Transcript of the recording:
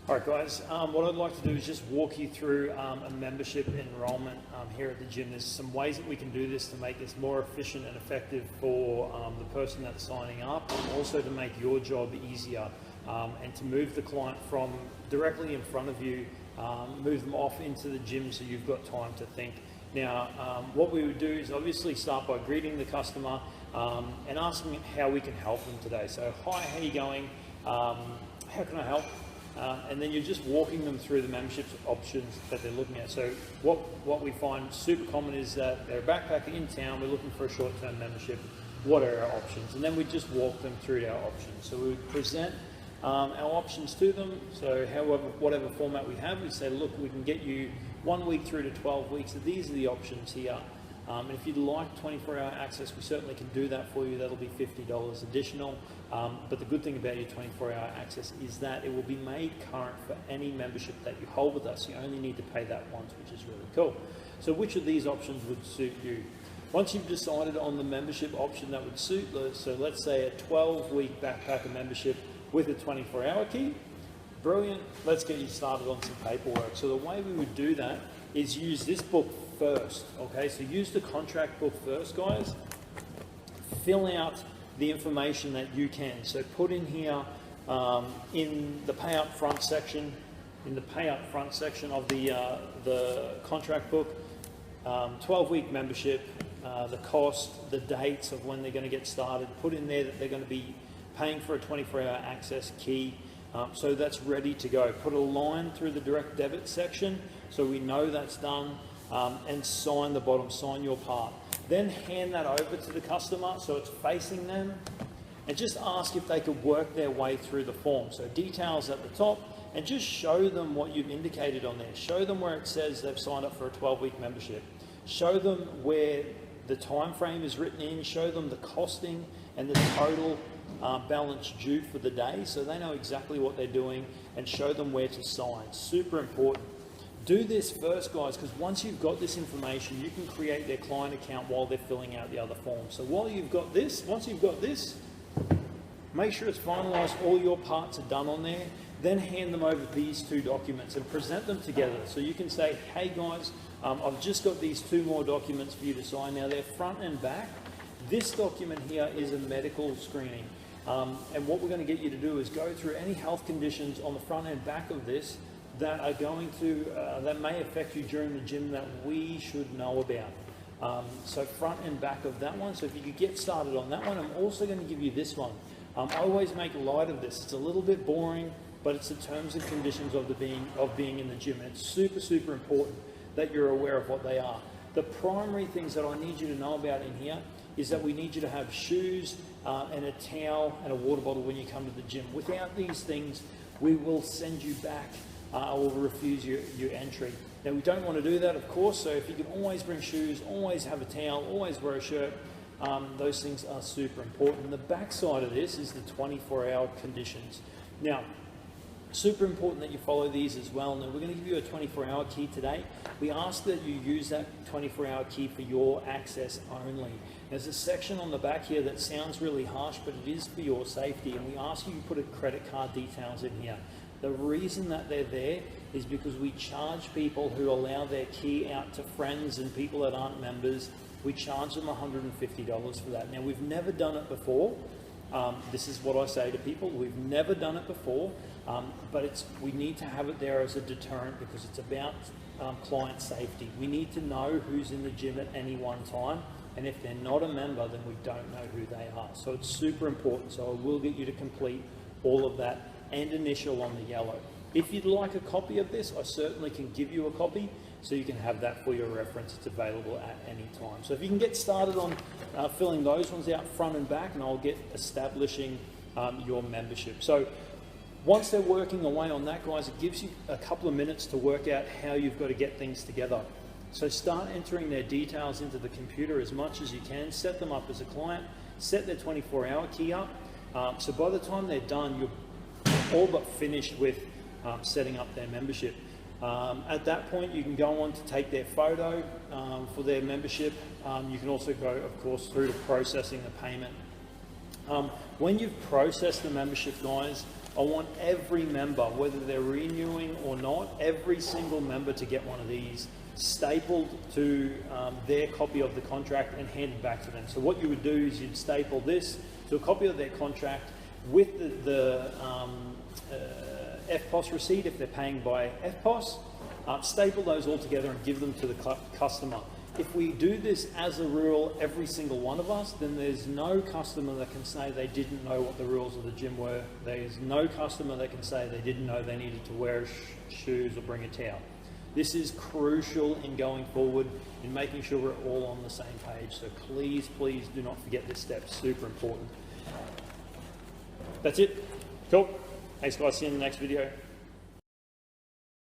All right, guys, what I'd like to do is just walk you through a membership enrollment here at the gym. There's some ways that we can do this to make this more efficient and effective for the person that's signing up, and also to make your job easier and to move the client from directly in front of you, move them off into the gym so you've got time to think. Now, what we would do is obviously start by greeting the customer and asking how we can help them today. So, hi, how are you going? How can I help? And then you're just walking them through the membership options that they're looking at. So what we find super common is that they're a backpacker in town, we're looking for a short-term membership, what are our options? And then we just walk them through our options. So we would present our options to them. So whatever format we have, we say, look, we can get you 1 week through to 12 weeks. So these are the options here. And if you'd like 24-hour access, we certainly can do that for you. That'll be $50 additional. But the good thing about your 24-hour access is that it will be made current for any membership that you hold with us. You only need to pay that once, which is really cool. So which of these options would suit you? Once you've decided on the membership option that would suit, so let's say a 12-week backpacker membership with a 24-hour key, brilliant, let's get you started on some paperwork. So the way we would do that is use this book first, okay? So use the contract book first, guys. Fill out the information that you can. So put in here in the pay up front section, of the contract book, 12-week membership, the cost, the dates of when they're going to get started. Put in there that they're going to be paying for a 24-hour access key. So that's ready to go. Put a line through the direct debit section so we know that's done, and sign the bottom, sign your part. Then hand that over to the customer so it's facing them, and just ask if they could work their way through the form. So details at the top, and just show them what you've indicated on there. Show them where it says they've signed up for a 12-week membership. Show them where the time frame is written in. Show them the costing and the total balance due for the day, so they know exactly what they're doing, and show them where to sign. Super important. Do this first, guys, because once you've got this information, you can create their client account while they're filling out the other forms. So once you've got this, make sure it's finalized, all your parts are done on there, then hand them over these two documents and present them together. So you can say, hey guys, I've just got these two more documents for you to sign. Now they're front and back. This document here is a medical screening. And what we're going to get you to do is go through any health conditions on the front and back of this that are going to, that may affect you during the gym that we should know about. So front and back of that one. So if you could get started on that one, I'm also going to give you this one. I always make light of this. It's a little bit boring, but it's the terms and conditions of being in the gym. And it's super, super important that you're aware of what they are. The primary things that I need you to know about in here is that we need you to have shoes and a towel and a water bottle when you come to the gym. Without these things, we will send you back or will refuse your entry. Now, we don't want to do that, of course, so if you can always bring shoes, always have a towel, always wear a shirt, those things are super important. The back side of this is the 24-hour conditions. Now, super important that you follow these as well. Now, we're going to give you a 24-hour key today. We ask that you use that 24-hour key for your access only. There's a section on the back here that sounds really harsh, but it is for your safety, and we ask you to put a credit card details in here. The reason that they're there is because we charge people who allow their key out to friends and people that aren't members. We charge them $150 for that. Now, we've never done it before. This is what I say to people. We've never done it before, but we need to have it there as a deterrent because it's about client safety. We need to know who's in the gym at any one time, and if they're not a member, then we don't know who they are. So it's super important. So I will get you to complete all of that and initial on the yellow. If you'd like a copy of this, I certainly can give you a copy so you can have that for your reference. It's available at any time. So if you can get started on filling those ones out front and back, and I'll get establishing your membership. So once they're working away on that, guys, it gives you a couple of minutes to work out how you've got to get things together. So start entering their details into the computer as much as you can, set them up as a client, set their 24-hour key up. So by the time they're done, you're all but finished with setting up their membership. At that point, you can go on to take their photo for their membership. You can also go, of course, through to processing the payment. When you've processed the membership, guys, I want every member, whether they're renewing or not, every single member to get one of these stapled to their copy of the contract and handed back to them. So what you would do is you'd staple this to a copy of their contract with the FPOS receipt if they're paying by FPOS, staple those all together and give them to the customer. If we do this as a rule, every single one of us, then there's no customer that can say they didn't know what the rules of the gym were. There's no customer that can say they didn't know they needed to wear shoes or bring a towel. This is crucial in going forward in making sure we're all on the same page. So please, please do not forget this step, super important. That's it. Cool. Thanks guys, see you in the next video.